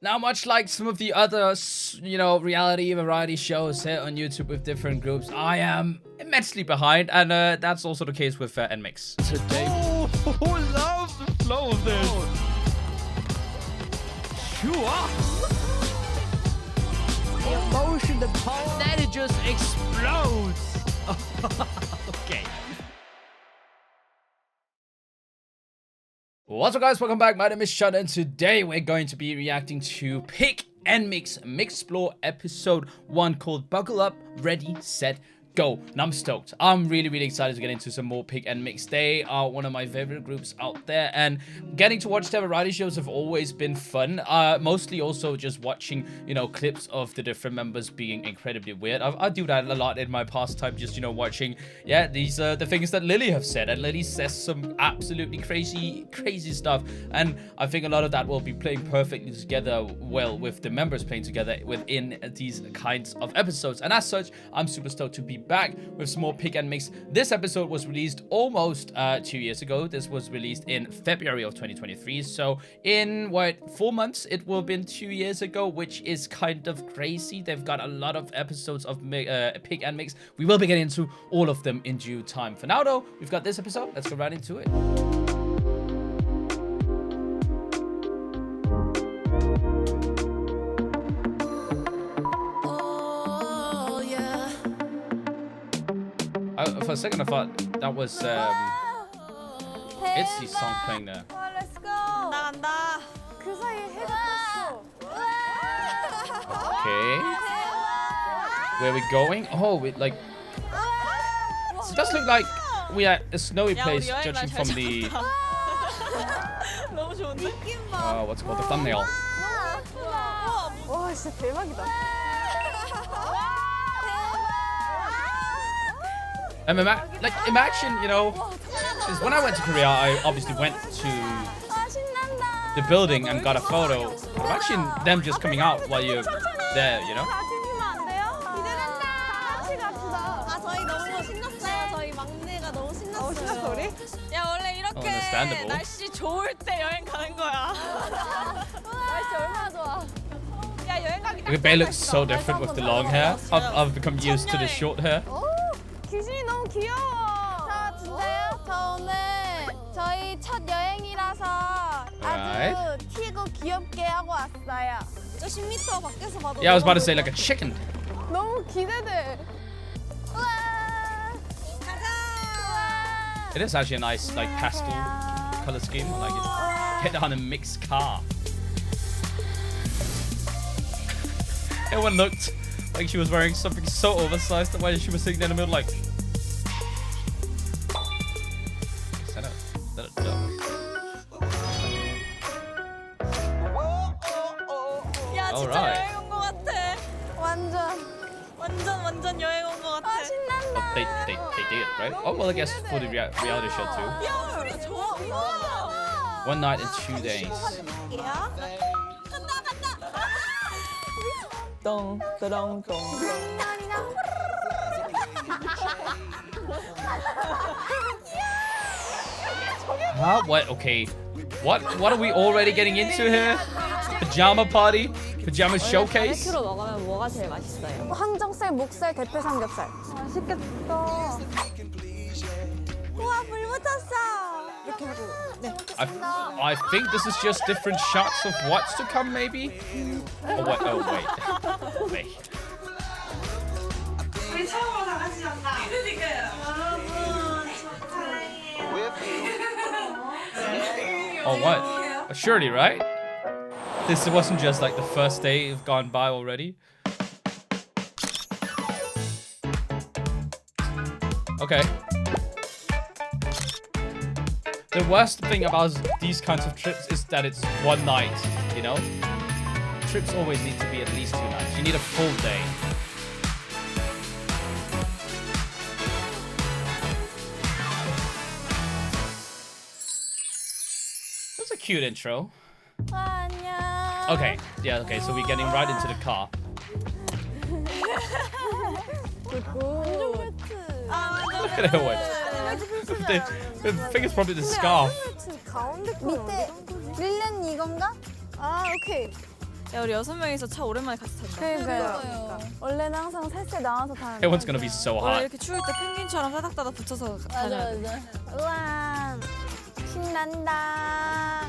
Now, much like some of the other, reality variety shows here on YouTube with different groups, I am immensely behind, and that's also the case with NMIXX. Today, who loves the flow of this? Sure. The emotion, the power, then it just explodes. Okay. What's up, guys? Welcome back. My name is Shun, and today we're going to be reacting to Pick and Mix MIXXPLORE episode 1 called Buckle Up, Ready, Set, Go. And I'm stoked. I'm really excited to get into some more Pick and Mix. They are one of my favorite groups out there, and getting to watch their variety shows have always been fun. Mostly also just watching, clips of the different members being incredibly weird. I do that a lot in my pastime, just, watching, these are the things that Lily have said, and Lily says some absolutely crazy stuff, and I think a lot of that will be playing perfectly together well with the members playing together within these kinds of episodes. And as such, I'm super stoked to be back with some more Pick and Mix. This episode was released almost 2 years ago. This was released in February of 2023. So in 4 months, it will have been 2 years ago, which is kind of crazy. They've got a lot of episodes of Pick and Mix. We will be getting into all of them in due time. For now, though, we've got this episode. Let's go right into it. For a second, I thought that was Itzy's song playing there. Let's go. 나간다. 그 사이에 해가 떴어. Okay. Where are we going? Oh, it like. It does look like we are at a snowy place, judging from the. 너무 좋은데? What's it called? The thumbnail. 와, 진짜 대박이다. Imagine, because when I went to Korea, I obviously went to the building and got a photo. Imagine them just coming out while you're there, 같이 주면 안 돼요? 기대된다. 같이 갑시다. 저희 너무 신났어요. 저희 막내가 너무 신났어요. 신났어 우리? 야, 원래 이렇게 understandable. 날씨 좋을 때 여행 가는 거야. 날씨 얼마나 좋아. 야, 여행 가기 딱. The Bay looks so different with the long hair. I've become used to the short hair. 귀신이 너무 귀여워. 저 진짜요? 저 오늘 저희 첫 여행이라서 아주 튀고 귀엽게 하고 왔어요. 저 10m 밖에서 봐도. Yeah, I was about to say like a chicken. 너무 기대돼. 우와. 가자. It is actually a nice like pastel color scheme. I like it. Hit on a mixed car. Everyone looked like she was wearing something so oversized that when she was sitting there in the middle, like. Is that a duck? 야, 진짜 Alright. 여행 온 거 같아. 완전 여행 온 거 같아. 신난다. But they did, right? Oh well, I guess for the reality show too. 야, 우리 좋아. 1 night and 2 days. Huh? What? Okay. What are we already getting into here? Pajama party? Pajama showcase? 먹으면 뭐가 제일 맛있어요? 항정살, 목살, 대패 삼겹살. 맛있겠다. 우와, 불 붙었어. 이렇게 하고. 네. I think this is just different shots of what's to come, maybe? Oh wait. Wait. 우리 처음으로 다 같이 잔다. 그러니까요. 여러분, Oh what? Surely, right? This wasn't just like the first day have gone by already. Okay. The worst thing about these kinds of trips is that it's 1 night, Trips always need to be at least 2 nights. You need a full day. That's a cute intro. Okay, okay, so we're getting right into the car. Look at her whip. The thing is probably the scarf. 밑에 릴렌 이건가? 아, 오케이. 야 우리 6명이서 차 오랜만에 같이 탄다. 그러니까요. 원래는 항상 셋째 나와서 타는데. Everyone's gonna be so 원래 hot. 이렇게 추울 때 펭귄처럼 따닥따닥 붙여서 다녀야 돼. 우와 신난다.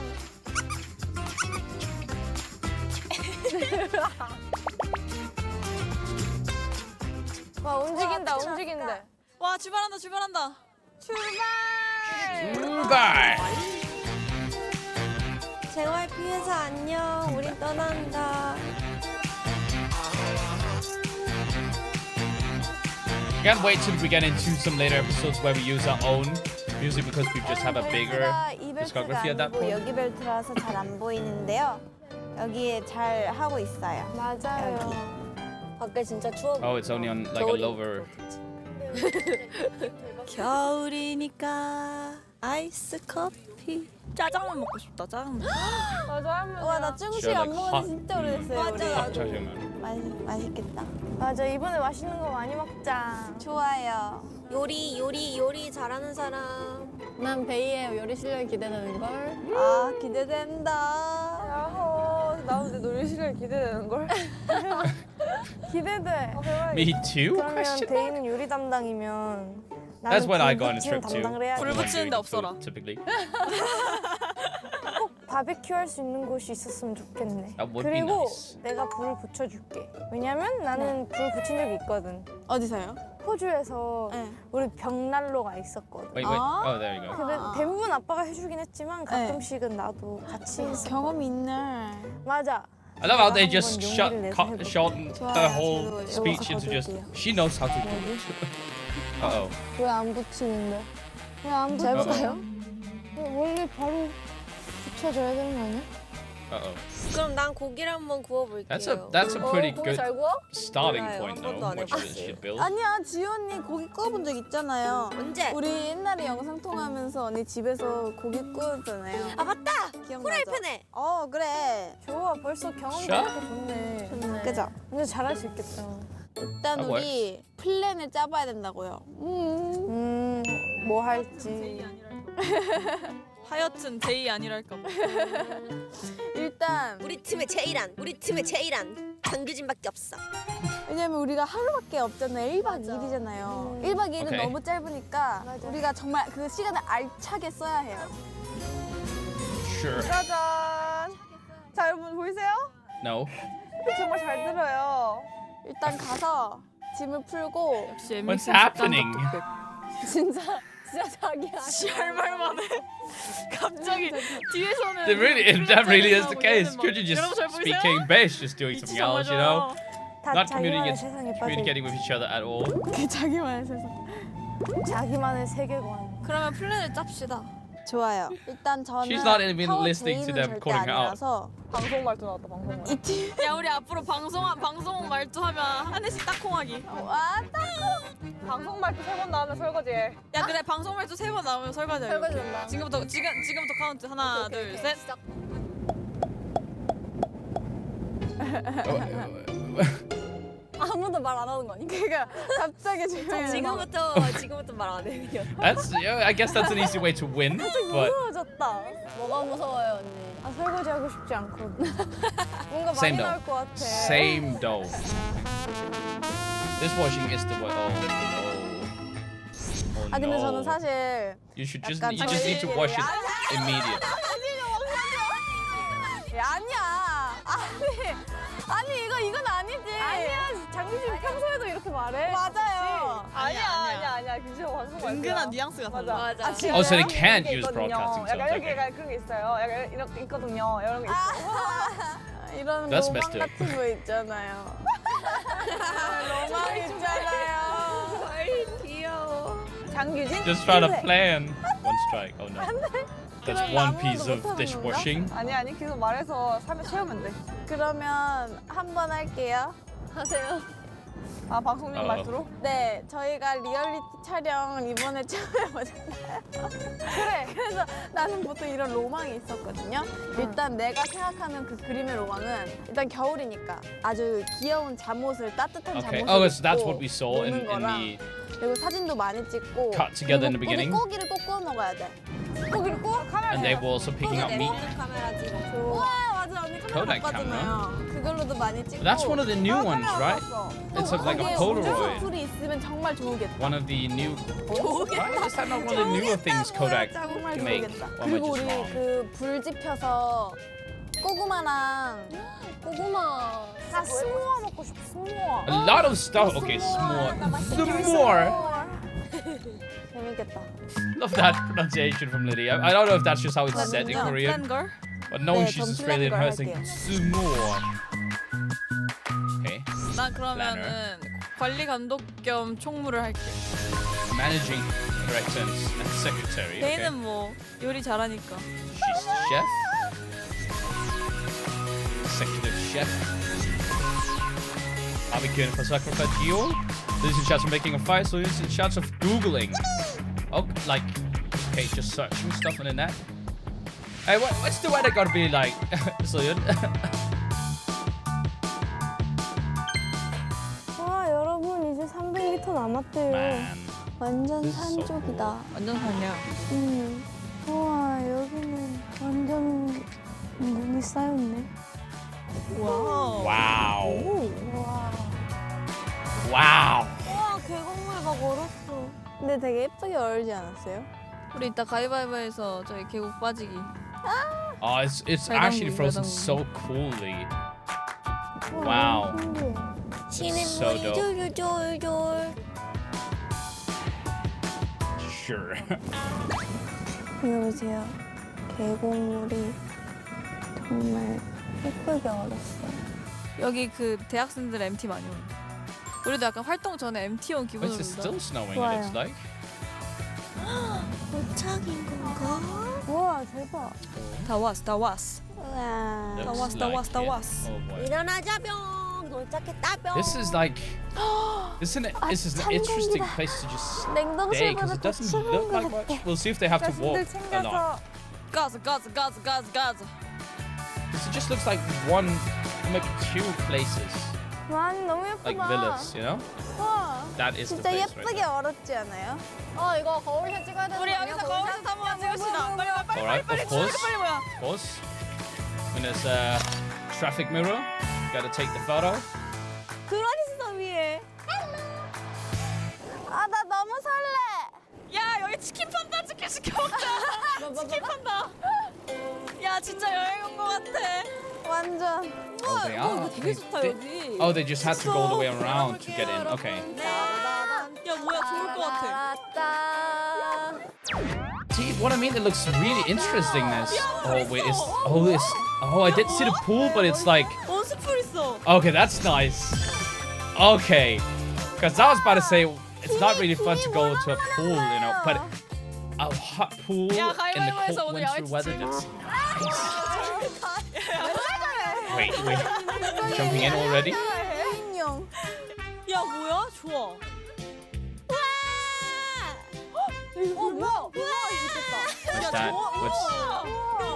와 움직인다 움직인다. 와 출발한다 출발한다. 출발. JYP에서 안녕. 우린 떠난다. Can't wait till we get into some later episodes where we use our own music because we just have a bigger discography at that point. 여기 벨트라서 잘 안 보이는데요. 여기에 잘 하고 있어요. 맞아요. 밖에 진짜 추워. Oh, it's only on like a lower. 겨울이니까 아이스 커피. 짜장면 먹고 싶다. 짜장면. 와, 나 중식 안 먹은 지 진짜 오래됐어요. 맞아요. 맛있겠다. 맞아, 이번에 맛있는 거 많이 먹자. 좋아요. 요리 잘하는 사람. 난 베이의 요리 실력이 기대되는 걸. 아, 기대된다. 야호, 나 근데 요리 실력이 기대되는 걸. 기대돼. Me too? 그러면 데이는 요리 담당이면. That's what I got on a 불 trip too. 담당을 해야 돼. 불 붙이는데 Doing 없어라. food, typically. 꼭 바베큐 할 수 있는 곳이 있었으면 좋겠네. That would be 그리고 nice. 내가 불을 붙여줄게. 왜냐면 나는 불 붙인 적이 있거든. 어디서요? 호주에서 네. 우리 벽난로가 있었거든. Wait, wait. Oh, there you go. 근데 대부분 아빠가 해주긴 했지만 가끔씩은 나도 같이 했어. 경험이 있네. 맞아. I love how they 한번 just 용기를 내서 해볼게. shortened the whole speech into just. She knows how to do it. Uh-oh. 왜 안 붙이는데? 왜 안 붙여? 해볼까요? 원래 바로 붙여줘야 되는 거 아니야? Uh-oh. 그럼 난 고기를 한번 구워볼게요. That's a pretty 고기 good 잘 구워? starting 몰라요. point 한 though. 번도 안 What 해봤어요. should build? 아니야, 지효 언니 고기 구워본 적 있잖아요. 언제? 우리 옛날에 영상 통화하면서 언니 집에서 고기 구웠잖아요. 아 맞다. 기억나죠? 프라이팬에. 그래. 좋아, 벌써 경험도 샷? 이렇게 좋네. 그죠? 근데 잘할 수 있겠다. 일단 That 우리 플랜을 짜봐야 된다고요. 뭐 할지. 하여튼 데이 아니랄까 봐. 일단 우리 팀의 제일한 강규진밖에 없어. 왜냐면 우리가 하루밖에 없잖아요. 1박 2일이잖아요. 1박 2일은 오케이. 너무 짧으니까 우리가 정말 그 시간을 알차게 써야 해요. Sure. 짜잔. 자, 여러분 보이세요? No. 정말 잘 들어요. 일단 가서 짐을 풀고 역시 What's happening? 진짜 자기야. 할 말만 해. 갑자기 뒤에서는 If that really is the case, could you just 여러분 잘 speak 보이세요? English, just doing something else, you know? 다 Not 자기만의 세상에 빠져. communicating with each other at all. 자기만의 세상. 자기만의 세계관. 그러면 플랜을 짭시다. 좋아요. 일단 저는 She's not even 타워 listening to 제이는 them 절대 calling her out. 아니라서 방송 말투 나왔다. 방송 말투. 이팀 야 우리 앞으로 방송 말투 하면 한 대씩 딱콩하기. 왔다. 방송 말투 3번 나오면 설거지해. 야 그래 방송 말투 3번 나오면 설거지. 설거지 된다. 지금부터 카운트 하나 둘 셋. 아무도 말 안 하는 거 아니야? 그러니까 갑자기 지금부터 말 안 해. That's, I guess that's an easy way to win, but 무서워졌다. 뭐가 무서워요, 언니? 아, 설거지 하고 싶지 않거든. 뭔가 많이 Same though. 나올 것 같아. Same though. Dishwashing is the way. Oh 아, 근데 no. 저는 사실 You just 약간 need to wash it immediately. 아니야. 아니 이건 아니지. 아니야. 장규진 평소에도 이렇게 말해. 맞아요. 아니야. 김지호 방송 말투야. 은근한 뉘앙스가 달라. 맞아. 아, Oh, so they 이런 can't 게 use 있거든요. broadcasting 약간 sounds. 이렇게 Okay. 약간 그런 게 있어요. 약간 이렇게 있거든요. 이런 게 있어요. 이런 That's 로망 messed up. 같은 거 있잖아요. 로망 있잖아요. 귀여워. 장규진? Just try to 그래. plan. One strike. Oh no. That's 그럼 one 아무것도 piece of 못하는 dishwashing. 아니 계속 말해서 3회 채우면 돼. 그러면 한 번 할게요. 하세요. 아 방송용 말투로? 네, 저희가 리얼리티 촬영 이번에 처음 해보잖아요. 그래, 그래서 나는 보통 이런 로망이 있었거든요. 일단 내가 생각하는 그 그림의 로망은 일단 겨울이니까 아주 귀여운 잠옷을 따뜻한 Okay. 잠옷을 Oh, so that's 입고 what we saw in 노는 거랑 the. 그리고 사진도 많이 찍고 cut together in the 그리고 beginning. 고기를 꼭 구워 먹어야 돼. 고기를 구워? 카메라 And they were also picking up meat. 카메라 뒤로. 우와, 맞아, 언니 카메라 Kodak 바꿨잖아요. 그 그걸로도 많이 찍고. That's one of the new ones, right? It's like a Polaroid. 불이 있으면 정말 좋으겠다. One of the new. Why is that not one of the newer things Kodak 정말 can make? 좋으겠다. Or am I 그리고 just 우리 wrong? 그 불 지펴서 고구마랑 다 스모어 먹고 싶어. 스모어. A lot of stuff. Okay, s'more. 재밌겠다. Love that pronunciation from Lydia. I don't know if that's just how it's said in Korean, 걸? but knowing 네, she's 전 Australian, 플랜 her 걸 saying 할게요. s'more. Okay, 난 그러면은 관리 감독 겸 총무를 할게. managing director and secretary. Okay, 걔는 뭐 요리 잘하니까. she's chef, executive chef. I'll be queuing for sacrifice you. Losing chance of making a fight, so losing chance of googling. Oh, like, okay, just searching stuff on the net. Hey, what's the weather gotta be like, Soyun? 와 여러분 이제 300m 남았대요. Man, 완전 this is so 산쪽이다. 완전 산이야. 우와 여기는 완전 눈이 쌓였네. 와. wow, 우와. wow. 와 계곡물 막 얼었어. 근데 되게 예쁘게 얼지 않았어요? 우리 이따 가위바위보해서 저희 계곡 빠지기. Oh, it's Right actually on, frozen right on. so coolly. 우와, Wow. 신기해. 치는 so 물이 dope. 졸졸졸. Sure. 이거 보세요. 계곡물이 정말 예쁘게 얼었어. 여기 그 대학생들 MT 많이 온다. 우리도 약간 활동 전에 MT 온 기분으로 Is it 놀자. still snowing? It looks like. 도착인 건가? 우와 대박. 다 왔어, 다 왔어. 우와. Looks 다 왔어, 다 like it. 왔어. Oh boy. 일어나자 병. 도착했다 병. This is like. This is an interesting place to just stay because it doesn't look like much. We'll see if they have to walk a lot. 가자, 가자, 가자, 가자, 가자. This just looks like one, maybe two places, 와 너무 예쁘다. like villas, you know? 와. That is the 진짜 place 예쁘게 right 얼었지 않아요? 이거 거울샷 찍어야 되는 우리 여기서 거울샷 한번 찍읍시다. 빨리, 빨리, 빨리, Alright, 빨리, of course. 빨리, 뭐야? Of course. When there's a traffic mirror, gotta take the photo. 들어있어 위에. 아 나 너무 설레. 야, 여기 치킨 판다 치킨 시켜 먹자. 치킨 판다. 야, 진짜 여행 온 거 같아. 완전. Oh, they are. 이거 되게 좋다 여기. Oh, they just had to go all the way around to get in. Okay. 야, 뭐야, 좋을 것 같아. See what I mean? It looks really interesting. This. Oh wait, it's oh I did see the pool, but it's like 온수풀 있어. okay, that's nice. Okay, because I was about to say it's not really fun to go to a pool, you know, but a hot pool Yeah, in the 가위바위보에서 cold 오늘 winter 야외 weather. 치킨. That's wait. Jumping in already? 인형. 야, 뭐야? 좋아. 뭐야? What's that?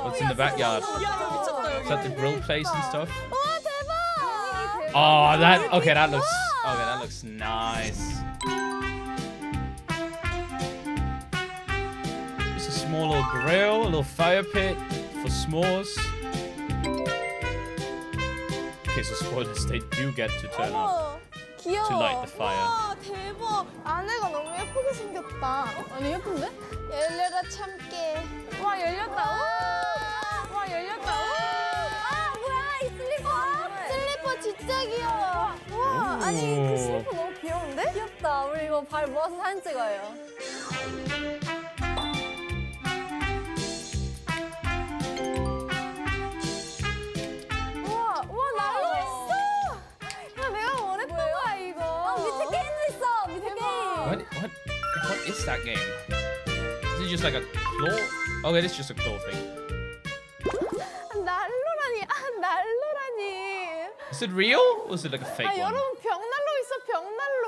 What's in the backyard? 야, 이거 미쳤다 Is 여기. that the grill place and stuff? 와 대박. Oh, that okay. That looks nice. Just a small little grill, a little fire pit for s'mores. Okay, so spoilers, they do get to turn on. 귀여워. To light the fire. 와 대박. 안에가 너무 예쁘게 생겼다. 아니 예쁜데? 열려라 참깨. 와 열렸다. 와 열렸다. 아 뭐야 이 슬리퍼. 슬리퍼 진짜 귀여워. 와 아니 그 슬리퍼 너무 귀여운데? 귀엽다. 우리 이거 발 모아서 사진 찍어요. 우와 난로 있어. 야 내가 원했던 거야 이거. 밑에 게임도 있어. 밑에 게임. What is that game? Is it just like a claw? Oh, it is just a claw thing. 난로라니. 아 난로라니. Is it real? Or is it like a fake 아 one? 여러분 벽난로 있어 벽난로.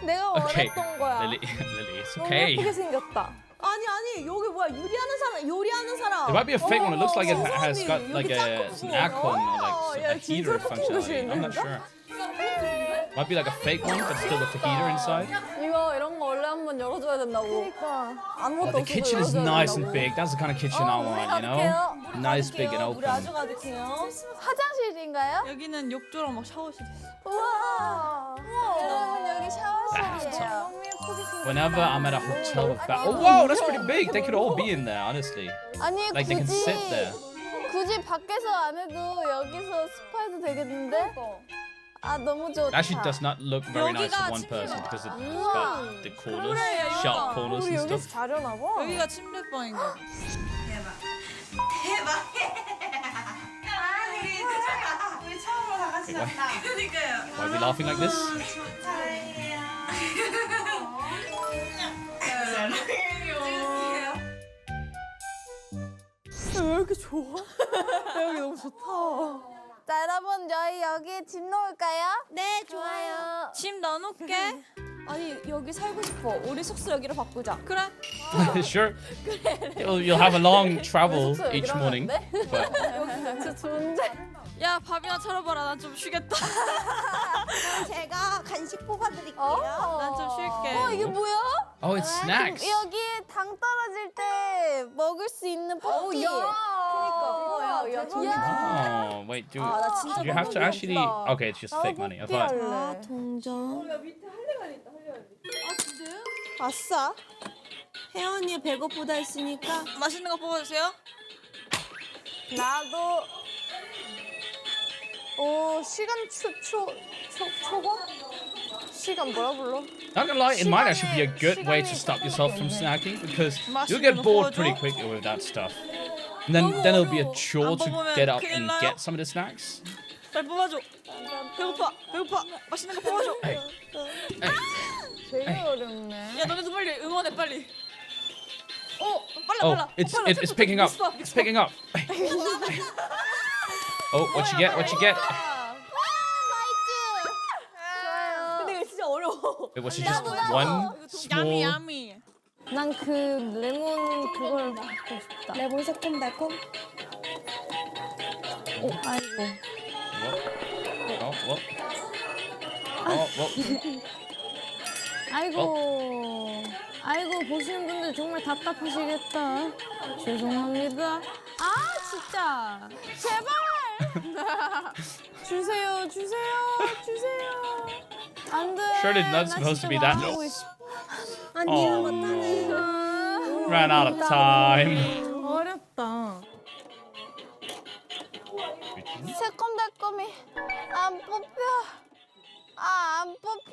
내가 Okay, 원했던 거야. Lily, it's 너무 okay. 예쁘게 생겼다. 아니 여기 뭐야 요리하는 사람. It might be a fake one. It looks like it has got like an aircon or like a heater functionality. I'm not sure. Might be like a fake one, but still with the heater inside. 이거 이런 거 원래 한번 문만 열어줘야 된다고. 그러니까 아무것도 The kitchen is nice and big. That's the kind of kitchen I want, you know? Nice, big, and 우리 아주 open. 가득해요. 화장실인가요? 여기는 욕조랑 막 샤워실 있어. 우와. 여러분 여기 샤워실이에요. Bathtub. Whenever I'm at a hotel with oh wow, that's pretty big. They could all be in there, honestly. 아니 Like they can sit there. 굳이 밖에서 안 해도 여기서 스파해도 되겠는데? 아 너무 좋다. Actually, does not look very nice for one person because it's got the corners, sharp corners and stuff. 자려나 봐. 여기가 침대방인 거. 대박. 우리 처음으로 다 같이 잤다. 그러니까요. Why are we laughing like this? 왜 이렇게 좋아? 여기 너무 좋다. 자 여러분 저희 여기 집 놓을까요? 네, 좋아요. 짐 넣어놓게. 아니 여기 살고 싶어. 우리 숙소 여기로 바꾸자. 그래. Sure. You'll have a long travel each morning. But 진짜 좋은데? 야 밥이나 차려봐라. 난 좀 쉬겠다. 제가 간식 뽑아드릴게요. 난 좀 쉴게. 이게 뭐야? oh, it's snacks. 여기 당 떨어질 때 먹을 수 있는 뽑기. 그러니까 야, Oh, wait, do you have to actually? Okay, it's just fake money. I thought. 아, 동전. 아싸. 혜원이 배고프다 했으니까. 맛있는 거 뽑아주세요. 나도 시간 초과? 시간 뭐라 불러? Not gonna lie, it might actually be a good way to stop yourself from snacking because you'll get bored pretty quickly with that stuff. And then it'll be a chore to get up and get some of the snacks. 빨리 뽑아줘. 배고파. 맛있는 거 뽑아줘. Hey, hey, 되게 어렵네. 야 너네도 빨리 응원해 빨리. oh, it's picking up. It's picking up. Oh, what you get? What you get? 근데 이거 진짜 어려워. It was just one small. 야미. 난 그 레몬 그걸 먹고 싶다. 레몬 새콤달콤. 아이고. Oh, what? Oh, what? 아이고 보시는 분들 정말 답답하시겠다. 죄송합니다. 아 진짜 제발 주세요. 안 돼. Sure did not supposed to be that. 아니요, Oh 못하네. no. Ran out of time. 어렵다. 새콤달콤이 안 뽑혀. 안 뽑혀.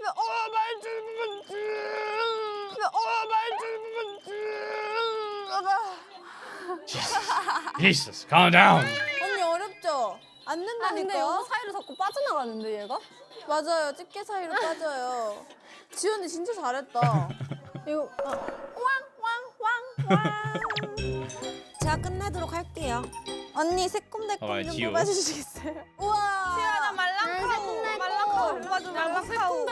Jesus, calm down. 언니 어렵죠? 안 근데 된다니까. 여기 사이로 자꾸 빠져나가는데 얘가? 맞아요. 집게 사이로 빠져요. 지연이 진짜 잘했다. 이거 왕왕왕왕. 제가 끝나도록 할게요. 언니 새콤달콤 Alright, 좀 지우. 뽑아주시겠어요? 우와. 지연아 말랑카우. 말랑카우 뽑아줘. 말랑카우.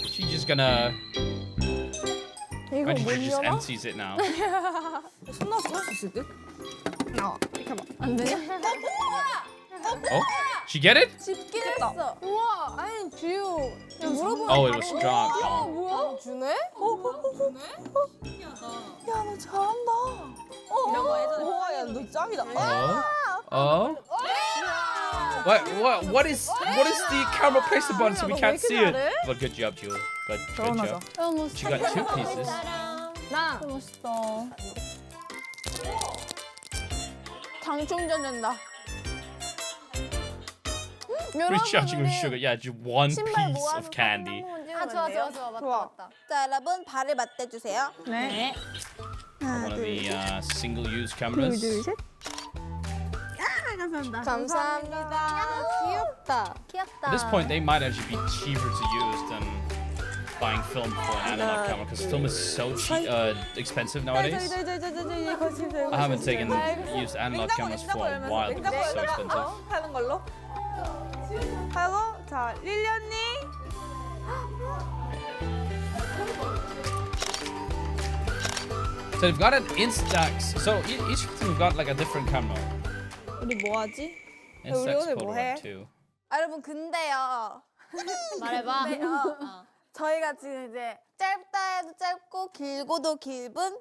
She's just gonna. 이거 Imagine 못 she just 열어? empties it now. 손 넣어서 할 수 있을 듯? 안 되냐? Oh, she get it? 집게 했어. 우와. 아니 지우. 물어보면. Oh, it was strong. Oh. 뭐야? 주네? 야, 너 잘한다. 이런 거 예전에. 야, 너 짱이다. Oh. What is the camera placed upon so we can't see it? But good job, Jewel. Good job. 야, 너 She got two pieces. 나. 멋있다. 장충전된다. Recharging with sugar. Yeah, just one piece of candy. 좋아. 맞다. 자, 여러분 발을 맞대주세요. 네. One of the single-use cameras. 감사합니다. 귀엽다. At this point, they might actually be cheaper to use than buying film for an analog camera because film is so expensive nowadays. I haven't taken used analog cameras for a while because it's so expensive. 하는 걸로. 하고 자 릴리언니. So we've got an Instax. So each of them have got like a different camera. 우리 뭐 하지? Instax 오늘 Photo 뭐 해? One 2. 여러분 근데요. 말해봐. 네, 저희가 지금 이제 짧다 해도 짧고 길고도 길분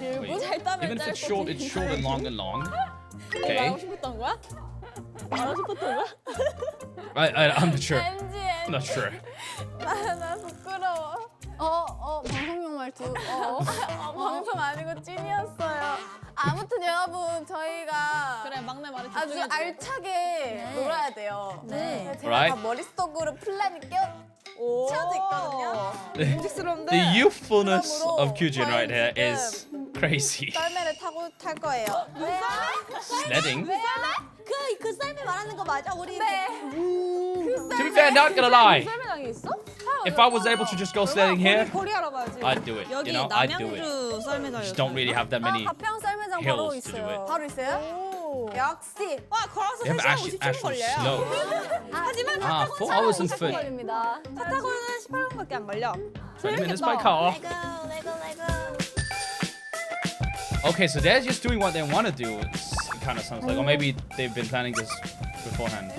Wait, 짧다면 even if it's short and long and long. 네, Okay. 말하고 싶었던 거야? 말하고 싶었던 거야? I'm not sure. MG I'm not sure. 나 부끄러워. 방송용 말투. 방송 아니고 찐이었어요. 아무튼 여러분 저희가 그래 막내 말에 아주 집중해줘. 알차게 놀아야 돼요. 네. 제가 Right. 다 머릿속으로 플랜이 채워져 있거든요. 민직스러운데. The youthfulness 그럼으로 of Kyujin right here 저희 is crazy. 썰매를 탈 거예요. 네. Sledding. 그 썰매 말하는 거 맞아? 우리 네. To be fair, not gonna lie. 썰매장이 있어? If I was able to just go sledding here, 거리 알아봐야지. I'd do it. You 여기 know, I'd do it. 남양주 썰매장. Just don't really have that many. 가평 썰매장 바로 hills to do 있어요. it. 바로 있어요? 역시. 와 걸어서 They have 3시간 50분 actual 걸려요. slope. 하지만 Ah, 4 hours on foot. 걸립니다. 차 타고는 18분밖에 안 걸려. 20 minutes by car. 레고. Okay, so they're just doing what they want to do. It kind of sounds like, or maybe they've been planning this beforehand.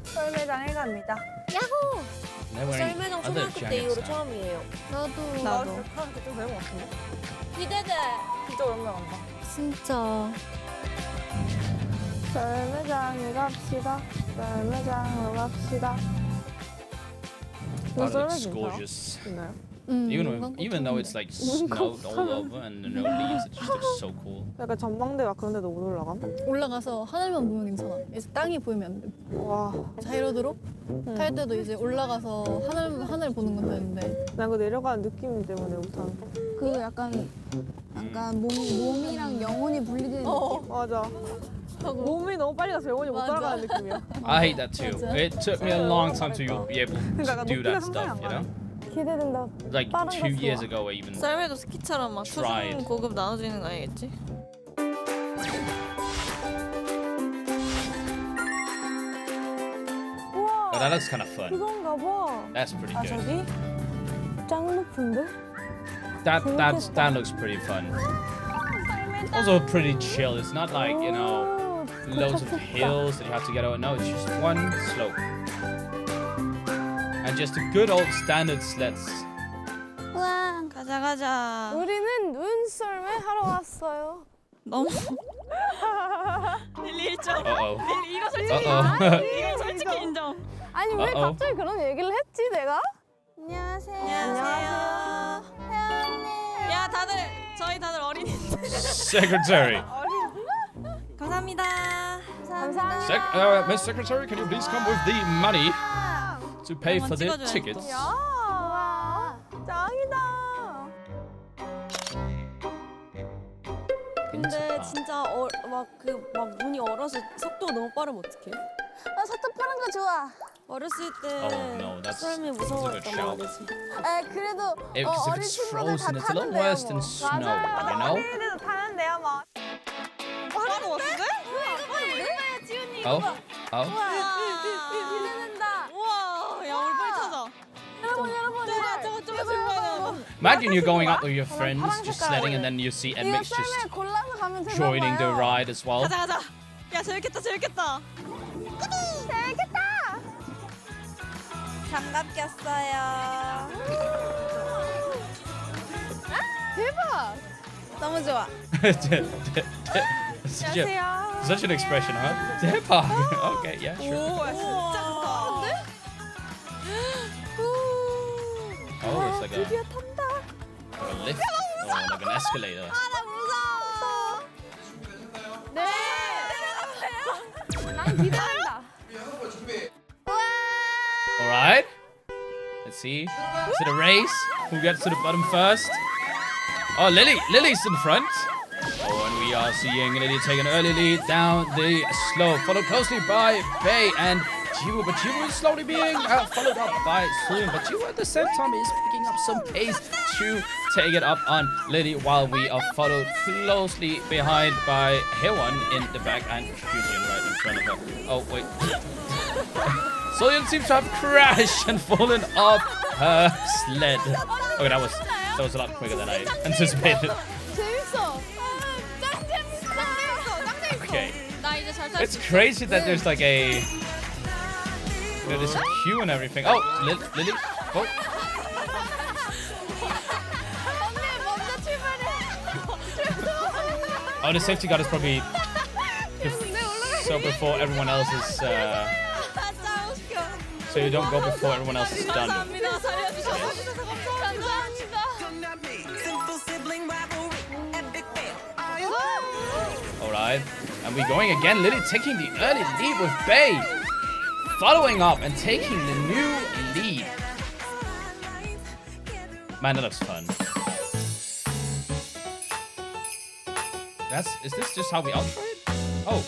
썰매장에 갑니다. They're wearing 썰매장 other 초등학교 때 이후로 jackets now. 처음이에요. 나도. 좀 배운 것 같은데. 기대돼. 진짜 오랜만에 간다. 진짜. 썰매장에 갑시다. 썰매장으로 갑시다. Oh, it looks gorgeous. Even though it's like snowed all over and no leaves, it just looks so cool. 약간 전망대 막 그런 데도 못 올라가? 올라가서 하늘만 보면 괜찮아. 이제 땅이 보이면 안 돼. 와. 자이로드롭 탈 때도 이제 올라가서 하늘 보는 건 되는데 난 그 내려가는 느낌 때문에 못하는 거. 그 약간 몸이랑 영혼이 분리되는 느낌. 맞아. 몸이 너무 빨리 가서 영혼이 못 맞아. 따라가는 느낌이야. I hate that too. It took me a long time to be able to do that 높이가 stuff, you know? 기대된다. Like 빠른 2 거 years 좋아. ago, I even 썰매도 스키처럼 막 Tried. 수준 고급 나눠지는 거 아니겠지? Oh, that looks kind of fun. 그건가 봐. That's pretty 아 good. 저기 짱 높은데? That looks pretty fun. Also pretty chill. It's not like, you know, loads of hills that you have to get over. No, it's just one slope. And just a good old standard sleds. 와. 가자 가자. 우리는 눈썰매 하러 왔어요. 너무. 릴리 1점. Uh-oh. 릴리 이거 솔직히 Uh-oh. 이거 솔직히 인정. 아니 왜 Uh-oh. 갑자기 그런 얘기를 했지 내가? 안녕하세요. 혜연님. 야 저희 다들 어린이. Secretary. 감사합니다. 감사합니다. Miss Secretary, can you please come with the money to pay for the 찍어줘야지, tickets? 야, 짱이다. 근데 진짜 막 문이 얼어서 속도가 너무 빠르면 어떡해? 아, 속도 빠른 거 좋아. 어렸을 때 Oh no, that's 썰매 a good 무서웠단 shout. 말이지. 에 그래도 Because if 어린 it's 친구들 다 frozen, it's a lot 타는데요. worse than 뭐. snow, you know? 어린이들도 타는데요, 막. 하나도 왔는데? Oh, oh. 기대된다. 우와, 야 우리 빨리 타자. 여러분. 저거 정말. Imagine you're going out with your friends, just sledding, and then you see 이거 NMIXX 썰매 just 골라서 가면 되나 joining the 봐요. ride as well. 가자. 야 재밌겠다. 재밌겠다. 장갑 꼈어요. 대박. 너무 좋아. Such an expression, huh? 대박. Okay, yeah, sure. 오, 진짜 좋다. Oh, it's like 드디어 탄다. a lift or like an escalator. 나 무서워. 네. 난 기대된다. All right. Let's see. Is it a race? Who gets to the bottom first? Oh, Lily's in front. Oh, and we are seeing Lily take an early lead down the slope, followed closely by Bay and Jiwoo. But Jiwoo is slowly being followed up by Soon. But Jiwoo at the same time is picking up some pace to take it up on Lily, while we are followed closely behind by Haewon in the back and Kyujin right in front of her. Oh, wait. Soyeon seems to have crashed and fallen off her sled. Okay, that was a lot quicker than I anticipated. 재밌어. 짱 재밌어. Okay. 나 이제 잘 탈 It's crazy that there's like a There's a queue and everything. Oh, Lily. Oh. Oh, the safety guard is probably so before everyone else is. So you don't go before everyone else is done. 감사합니다. 살려주셔서 감사합니다. Alright, and we're going again. Lily taking the early lead with Bay. Following up and taking the new lead. Man, that looks fun. Is this just how we outro it? Oh.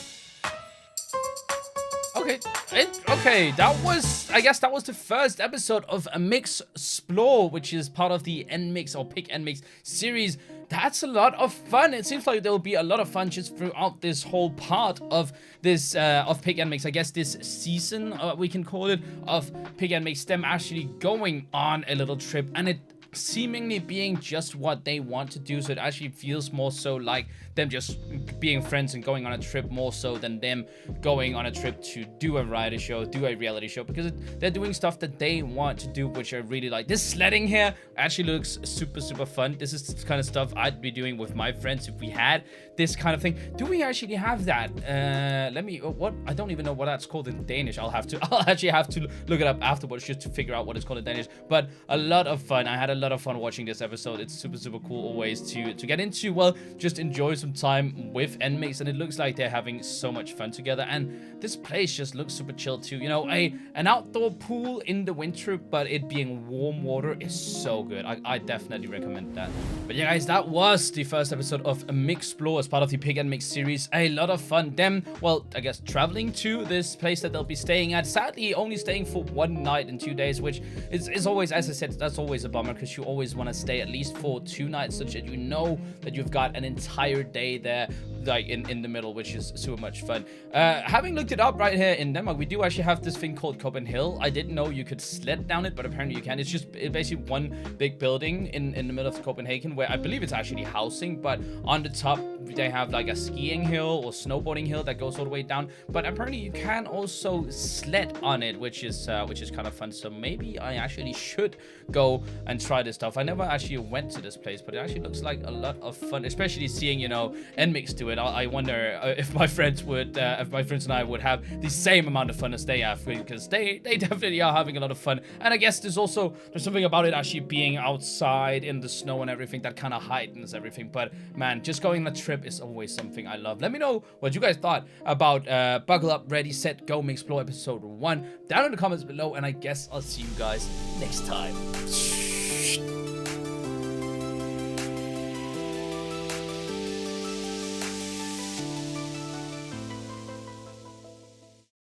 Okay, I guess that was the first episode of MIXXPLORE, which is part of the NMIXX or Pick NMIXX series. That's a lot of fun. It seems like there will be a lot of fun just throughout this whole part of this of Pick NMIXX. I guess this season, we can call it, of Pick NMIXX, them actually going on a little trip, and it seemingly being just what they want to do. So it actually feels more so like them just being friends and going on a trip, more so than them going on a trip to do a variety show, do a reality show, because they're doing stuff that they want to do, which I really like. This sledding here actually looks super fun. This is the kind of stuff I'd be doing with my friends if we had this kind of thing. Do we actually have that? Let me, what? I don't even know what that's called in Danish. I'll actually have to look it up afterwards just to figure out what it's called in Danish. But a lot of fun. I had a lot of fun watching this episode. It's super cool always to get into. Well, just enjoy some time with NMIXX, and it looks like they're having so much fun together. And this place just looks super chill too. You know, an outdoor pool in the winter, but it being warm water is so good. I definitely recommend that. But yeah, guys, that was the first episode of MIXXPLORE as part of the Pick NMIXX series. A lot of fun. Them, well, I guess traveling to this place that they'll be staying at. Sadly, only staying for 1 night and 2 days, which is always, as I said, that's always a bummer, because you always want to stay at least for 2 nights, such that you know that you've got an entire day there, like in the middle, which is super much fun. Having looked it up right here in Denmark, we do actually have this thing called Copenhagen. I didn't know you could sled down it, but apparently you can. It's just basically one big building in the middle of Copenhagen, where I believe it's actually housing, but on the top they have like a skiing hill or snowboarding hill that goes all the way down. But apparently you can also sled on it, which is kind of fun. So maybe I actually should go and try this stuff. I never actually went to this place, but it actually looks like a lot of fun, especially seeing, you know, NMIXX do it. I wonder if my friends and I would have the same amount of fun as they have, because they definitely are having a lot of fun. And I guess there's something about it actually being outside in the snow and everything that kind of heightens everything. But man, just going on a trip is always something I love. Let me know what you guys thought about Buckle Up, Ready, Set, Go, MIXXPLORE episode 1 down in the comments below, and I guess I'll see you guys next time.